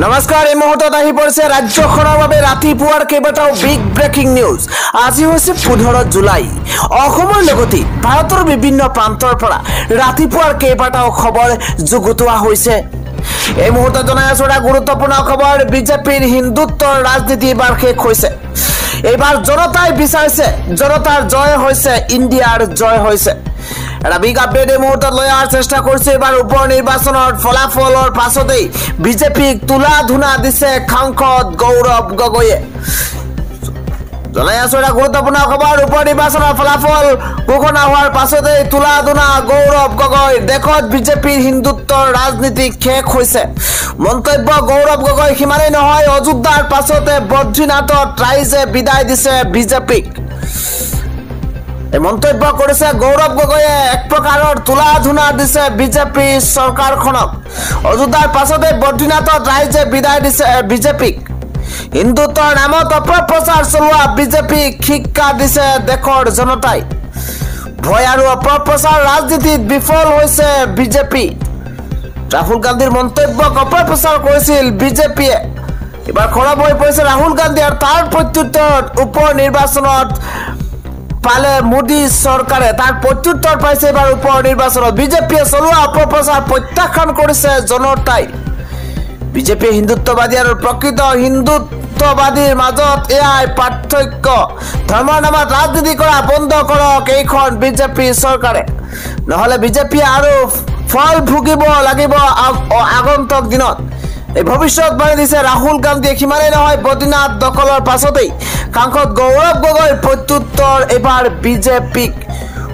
নমস্কাৰ এই মুহূৰ্তত আহি পৰিছে ৰাজ্যখনৰ বাবে ৰাতিপুৱাৰ কেইবাটাও বিগ ব্ৰেকিং নিউজ। আজি হৈছে 15 জুলাই। অসমৰ লগতে ভাৰতৰ বিভিন্ন প্ৰান্তৰ পৰা ৰাতিপুৱাৰ কেইবাটাও খবৰ যুগুতোৱা হৈছে। এই মুহূৰ্তত জনাই আছো এটা গুৰুত্বপূৰ্ণ খবৰ। বিজেপিৰ হিন্দুত্বৰ ৰাজনীতি এবাৰ শেষ হৈছে। এইবাৰ জনতাই বিচাৰিছে, জনতাৰ জয় হৈছে, ইণ্ডিয়াৰ জয় হৈছে। এটা বিগ আপডেট এই মুহূৰ্তত লৈ অহাৰ চেষ্টা কৰিছে। এবাৰ উপ নিৰ্বাচনৰ ফলাফলৰ পাছতেই বিজেপিক তুলা ধুনা দিছে সাংসদ গৌৰৱ গগৈয়ে। জনাই আছো এটা গুৰুত্বপূৰ্ণ খবৰ। উপ নিৰ্বাচনৰ ফলাফল ঘোষণা হোৱাৰ পাছতেই তুলা ধুনা গৌৰৱ গগৈ। দেশত বিজেপিৰ হিন্দুত্বৰ ৰাজনীতি শেষ হৈছে। মন্তব্য গৌৰৱ গগৈ। সিমানেই নহয়, অযোধ্যাৰ পাছতে বদ্ৰীনাথত ৰাইজে বিদায় দিছে বিজেপিক। এই মন্তব্য কৰিছে গৌৰৱ গগৈয়ে। এক প্ৰকাৰৰ তুলা ধুনা দিছে বিজেপি চৰকাৰখনক। অযোধ্যাৰ পাছতে বদ্ৰীনাথত ৰাইজে বিদায় দিছে বিজেপিক। হিন্দুত্বৰ নামত অপপ্ৰচাৰ চলোৱা বিজেপিক শিক্ষা দিছে দেশৰ জনতাই। ভয় আৰু অপপ্ৰচাৰ ৰাজনীতিত বিফল হৈছে বিজেপি। ৰাহুল গান্ধীৰ মন্তব্যক অপপ্ৰচাৰ কৰিছিল বিজেপিয়ে। এবাৰ খৰব হৈ পৰিছে ৰাহুল গান্ধী আৰু তাৰ প্ৰত্যুত্তৰত উপ নিৰ্বাচনত পালে মোদী চৰকাৰে। তাৰ প্ৰত্যুত্তৰ পাইছে এবাৰ উপ নিৰ্বাচনত। বিজেপিয়ে চলোৱা অপপ্ৰচাৰ প্ৰত্যাখ্যান কৰিছে জনতাই। বিজেপিয়ে হিন্দুত্ববাদী আৰু প্ৰকৃত হিন্দুত্ববাদীৰ মাজত এয়াই পাৰ্থক্য। ধৰ্মৰ নামত ৰাজনীতি কৰা বন্ধ কৰক এইখন বিজেপি চৰকাৰে, নহলে বিজেপিয়ে আৰু ফল ভুগিব লাগিব আগন্তুক দিনত। এই ভৱিষ্যতবাণী দিছে ৰাহুল গান্ধীয়ে। সিমানেই নহয়, বদ্ৰীনাথ দখলৰ পাছতেই সাংসদ গৌৰৱ গগৈৰ প্ৰত্যুত্তৰ এবাৰ বিজেপিক।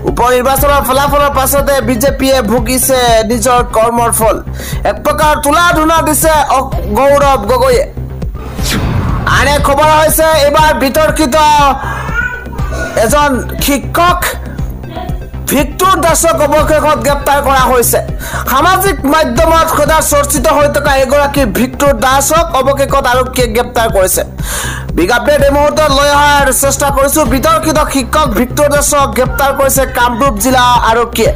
উপ নিৰ্বাচনৰ ফলাফলৰ পাছতে বিজেপিয়ে ভুগিছে নিজৰ কৰ্মৰ ফল। এক প্ৰকাৰ তুলা ধুনা দিছে গৌৰৱ গগৈয়ে। আন এক খবৰ হৈছে এইবাৰ বিতৰ্কিত এজন শিক্ষক ভিক্টৰ দাসক অৱশেষত গ্ৰেপ্তাৰ কৰা হৈছে। সামাজিক মাধ্যমত সদা চৰ্চিত হৈ থকা এগৰাকী ভিক্টৰ দাসক অৱশেষত আৰক্ষীয়ে গ্ৰেপ্তাৰ কৰিছে। বিগ আপডেট এই মুহূৰ্তত লৈ অহাৰ চেষ্টা কৰিছো। বিতৰ্কিত শিক্ষক ভিক্টৰ দাসক গ্ৰেপ্তাৰ কৰিছে কামৰূপ জিলা আৰক্ষীয়ে।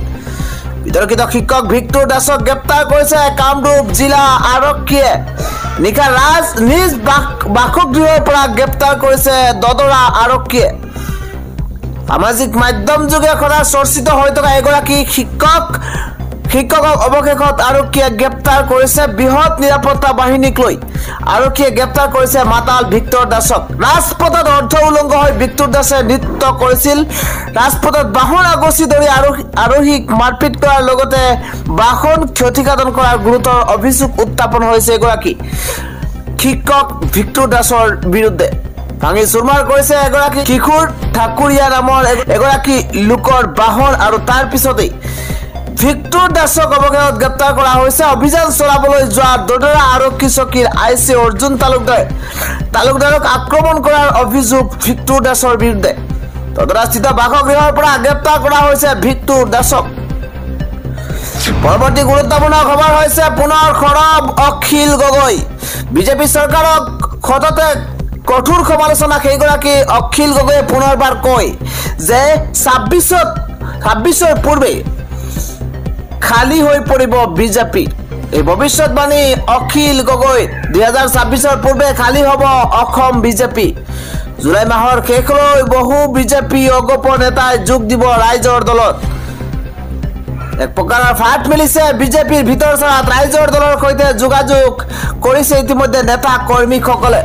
বিতৰ্কিত শিক্ষক ভিক্টৰ দাসক গ্ৰেপ্তাৰ কৰিছে কামৰূপ জিলা আৰক্ষীয়ে। নিশা নিজ বাসগৃহৰ পৰা গ্ৰেপ্তাৰ কৰিছে দদৰা আৰক্ষীয়ে। সামাজিক মাধ্যম যোগে সদা চৰ্চিত হৈ থকা এগৰাকী শিক্ষকক অৱশেষত আৰক্ষীয়ে গ্ৰেপ্তাৰ কৰিছে। বৃহৎ নিৰাপত্তা বাহিনীক লৈ আৰক্ষীয়ে গ্ৰেপ্তাৰ কৰিছে মাতাল ভিক্টৰ দাসক। ৰাজপথত অৰ্ধ উলংগ হৈ ভিক্টৰ দাসে নৃত্য কৰিছিল। ৰাজপথত বাহন আগচি ধৰি আৰোহীক মাৰপিট কৰাৰ লগতে বাহন ক্ষতিসাধন কৰাৰ গুৰুতৰ অভিযোগ উত্থাপন হৈছে এগৰাকী শিক্ষক ভিক্টৰ দাসৰ বিৰুদ্ধে। ভাঙি চুৰমাৰ কৰিছে এগৰাকী কিশোৰ ঠাকুৰীয়া নামৰ এগৰাকী লোকৰ বাহন আৰু তাৰ পিছতেই ভিক্টৰ দাসক অৱশেষত গ্ৰেপ্তাৰ কৰা হৈছে। অভিযান চলাবলৈ যোৱা দদৰা আৰক্ষী চকীৰ আইচি অৰ্জুন তালুকদাৰক আক্ৰমণ কৰাৰ অভিযোগ ভিক্টৰ দাসৰ বিৰুদ্ধে। দদৰাস্থিত বাসগৃহৰ পৰা গ্ৰেপ্তাৰ কৰা হৈছে ভিক্টৰ দাসক। পৰৱৰ্তী গুৰুত্বপূৰ্ণ খবৰ হৈছে পুনৰ খৰব অখিল গগৈ। বিজেপি চৰকাৰক সততে কঠোৰ সমালোচনা সেইগৰাকী অখিল গগৈয়ে পুনৰবাৰ কয় যে ২৬ৰ পূৰ্বে খালী হৈ পৰিব বিজেপি। এই ভৱিষ্যতবাণী অখিল গগৈ। ২০২৬ৰ পূৰ্বে খালী হ'ব অসম বিজেপি। জুলাই মাহৰ শেষলৈ বহু বিজেপি অগপ নেতাই যোগ দিব ৰাইজৰ দলত। এক প্ৰকাৰৰ ফাট মেলিছে বিজেপিৰ ভিতৰ চৰাত। ৰাইজৰ দলৰ সৈতে যোগাযোগ কৰিছে ইতিমধ্যে নেতা কৰ্মীসকলে।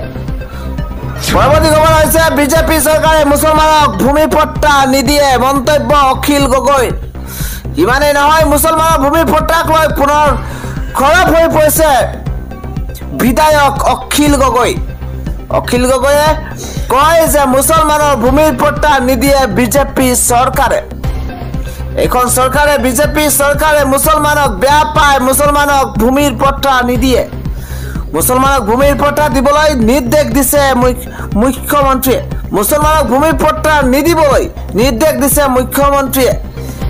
পৰৱৰ্তী খবৰ হৈছে বিজেপি চৰকাৰে মুছলমানক ভূমি পট্টা নিদিয়ে। মন্তব্য অখিল গগৈ। ইমানেই নহয়, মুছলমানৰ ভূমি পট্টাক লৈ পুনৰ খৰব হৈ পৰিছে বিধায়ক অখিল গগৈ। অখিল গগৈয়ে কয় যে মুছলমানৰ ভূমিৰ পট্টা নিদিয়ে বিজেপি চৰকাৰে। এইখন চৰকাৰে বিজেপি চৰকাৰে মুছলমানক বেয়া পায়, মুছলমানক ভূমিৰ পট্টা নিদিয়ে। মুছলমানক ভূমিৰ পট্টা দিবলৈ নিৰ্দেশ দিছে মুখ্যমন্ত্ৰীয়ে। মুছলমানক ভূমিৰ পট্টা নিদিবলৈ নিৰ্দেশ দিছে মুখ্যমন্ত্ৰীয়ে।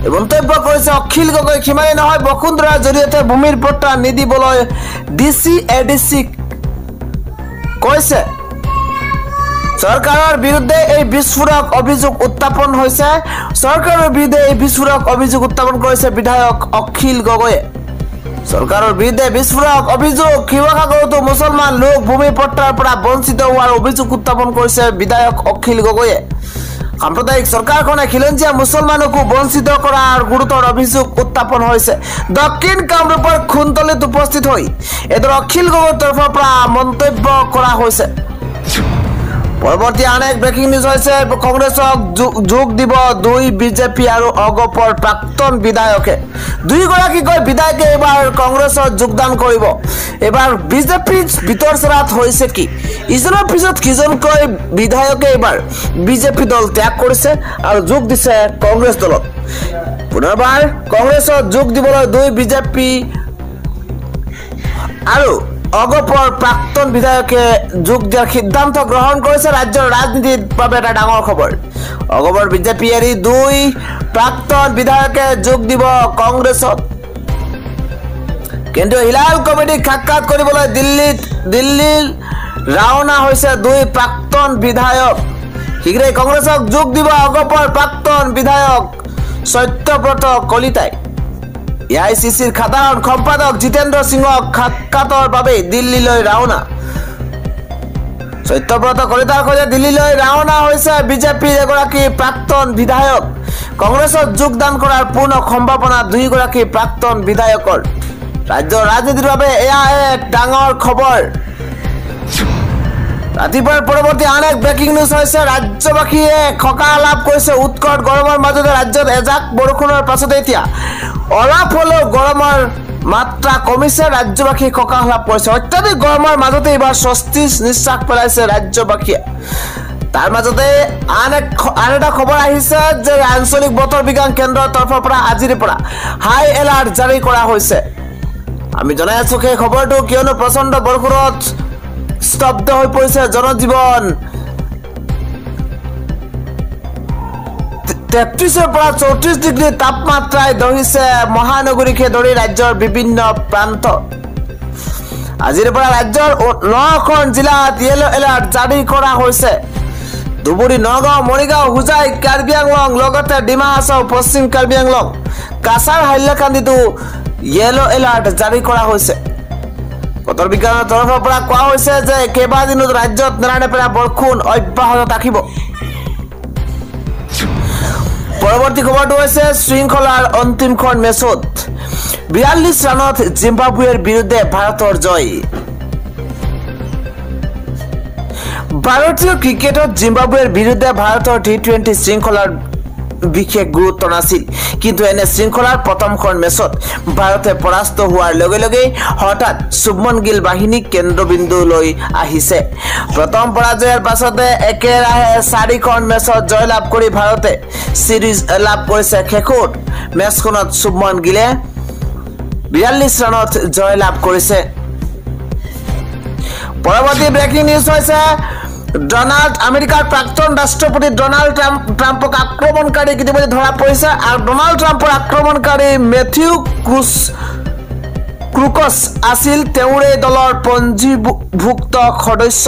এই মন্তব্য কৰিছে অখিল গগৈ। সিমানেই নহয়, বসুন্ধৰাৰ জৰিয়তে ভূমিৰ পট্টা নিদিবলৈ ডিচি এডিচিক কৈছে। চৰকাৰৰ বিৰুদ্ধে এই বিস্ফোৰক অভিযোগ উত্থাপন হৈছে। চৰকাৰৰ বিৰুদ্ধে এই বিস্ফোৰক অভিযোগ উত্থাপন কৰিছে বিধায়ক অখিল গগৈয়ে। সৰকাৰেৰ বিৰুদ্ধে বিস্ফোৰক অভিযোগ শিৱসাগৰতো মুছলমান লোক ভূমি পট্টাৰ পৰা বঞ্চিত হোৱাৰ অভিযোগ উত্থাপন কৰিছে বিধায়ক অখিল গগৈয়ে সাম্প্ৰদায়িক সৰকাৰখনে খিলঞ্জীয়া মুছলমানকো বঞ্চিত কৰাৰ গুৰুতৰ অভিযোগ উত্থাপন হৈছে দক্ষিণ কামৰূপৰ খুনতলিত উপস্থিত হৈ এদৰ অখিল গগৈৰ তৰফৰ পৰা মন্তব্য কৰা হৈছে পৰৱৰ্তী আন এক ব্ৰেকিং নিউজ হৈছে কংগ্ৰেছক যোগ দিব দুই বিজেপি আৰু অগপৰ প্ৰাক্তন বিধায়কে দুইগৰাকীকৈ বিধায়কে এবাৰ কংগ্ৰেছত যোগদান কৰিব এবাৰ বিজেপিৰ ভিতৰ চৰাত হৈছে কি ইজনৰ পিছত কিজনকৈ বিধায়কে এবাৰ বিজেপি দল ত্যাগ কৰিছে আৰু যোগ দিছে কংগ্ৰেছ দলত পুনৰবাৰ কংগ্ৰেছত যোগ দিবলৈ দুই বিজেপি আৰু অগপৰ প্ৰাক্তন বিধায়কে যোগ দিয়াৰ সিদ্ধান্ত গ্ৰহণ কৰিছে ৰাজ্যৰ ৰাজনীতিৰ বাবে এটা ডাঙৰ খবৰ অগপৰ বিজেপি এৰি দুই প্ৰাক্তন বিধায়কে যোগ দিব কংগ্ৰেছত কিন্তু হিলাল কমিটিক সাক্ষাৎ কৰিবলৈ দিল্লীৰ ৰাওনা হৈছে দুই প্ৰাক্তন বিধায়ক শীঘ্ৰেই কংগ্ৰেছক যোগ দিব অগপৰ প্ৰাক্তন বিধায়ক সত্যব্ৰত কলিতাই এআইচিচিৰ সাধাৰণ সম্পাদক জিতেন্দ্ৰ সিঙক সাক্ষাতৰ বাবে দিল্লীলৈ ৰাওনা সত্যব্ৰত কলিতাৰ সৈতে দিল্লীলৈ ৰাওনা হৈছে বিজেপিৰ এগৰাকী প্ৰাক্তন বিধায়ক কংগ্ৰেছত যোগদান কৰাৰ পূৰ্ণ সম্ভাৱনা দুইগৰাকী প্ৰাক্তন বিধায়কৰ ৰাজ্যৰ ৰাজনীতিৰ বাবে এয়া এক ডাঙৰ খবৰ ৰাতিপুৱাৰ পৰৱৰ্তী আন এক ব্ৰেকিং নিউজ হৈছে ৰাজ্যবাসীয়ে সকাহ লাভ কৰিছে উৎকট গৰমৰ মাজতে ৰাজ্যত এজাক বৰষুণৰ পাছতে এতিয়া অলপ হলেও গৰমৰ মাত্ৰা কমিছে ৰাজ্যবাসী সকাহ লাভ কৰিছে অত্যাধিক গৰমৰ মাজতে এবাৰ স্বস্তিৰ নিশ্বাস পেলাইছে ৰাজ্যবাসীয়ে তাৰ মাজতে আন এটা খবৰ আহিছে যে আঞ্চলিক বতৰ বিজ্ঞান কেন্দ্ৰৰ তৰফৰ পৰা আজিৰ পৰা হাই এলাৰ্ট জাৰি কৰা হৈছে আমি জনাই আছো সেই খবৰটো কিয়নো প্ৰচণ্ড বৰষুণত স্তব্ধ হৈ পৰিছে জনজীৱন 33 পৰা 34 ডিগ্ৰী তাপমাত্ৰাই দহিছে মহানগৰীকে ধৰি ৰাজ্যৰ বিভিন্ন প্ৰান্ত আজিৰ পৰা ৰাজ্যৰ 9খন জিলাত ইয়েলো এলাৰ্ট জাৰি কৰা হৈছে ধুবুৰী নগাঁও মৰিগাঁও হুজাই কাৰ্বি আংলং লগতে ডিমা হাছাও পশ্চিম কাৰ্বি আংলং কাছাৰ হাইলাকান্দিতো ইয়েলো এলাৰ্ট জাৰি কৰা হৈছে বতৰ বিজ্ঞানৰ তৰফৰ পৰা কোৱা হৈছে যে কেইবাদিনত ৰাজ্যত নেৰানেপেৰা বৰষুণ অব্যাহত থাকিব পৰৱৰ্তী খবৰটো হৈছে শৃংখলাৰ অন্তিমখন মেচত 42 ৰানত জিম্বাবুৱেৰ বিৰুদ্ধে ভাৰতৰ জয় ভাৰতীয় ক্ৰিকেটত জিম্বাবুৱেৰ বিৰুদ্ধে ভাৰতৰ টি20 শৃংখলাৰ বিশেষ গুৰুত্ব নাছিল কিন্তু এনে শৃংখলাৰ প্ৰথমখন মেচত ভাৰতে পৰাস্ত হোৱাৰ লগে লগে হঠাৎ শুভমন গিল বাহিনী কেন্দ্ৰবিন্দুলৈ আহিছে প্ৰথম পৰাজয়ৰ পাছতে একেৰাহে 4খন মেচত জয়লাভ কৰি ভাৰতে সিৰিজ লাভ কৰিছে শেষত মেচখনত শুভমন গিলে 42 ৰানত জয়লাভ কৰিছে পৰৱৰ্তী ব্ৰেকিং নিউজ হৈছে আমেৰিকাৰ প্ৰাক্তন ৰাষ্ট্ৰপতি ডোনাল্ড ট্ৰাম্পক আক্ৰমণকাৰী ইতিমধ্যে ধৰা পৰিছে আৰু ডোনাল্ড ট্ৰাম্পৰ আক্ৰমণকাৰী মেথিউ ক্ৰুকছ আছিল তেওঁৰে দলৰ পঞ্জীভুক্ত সদস্য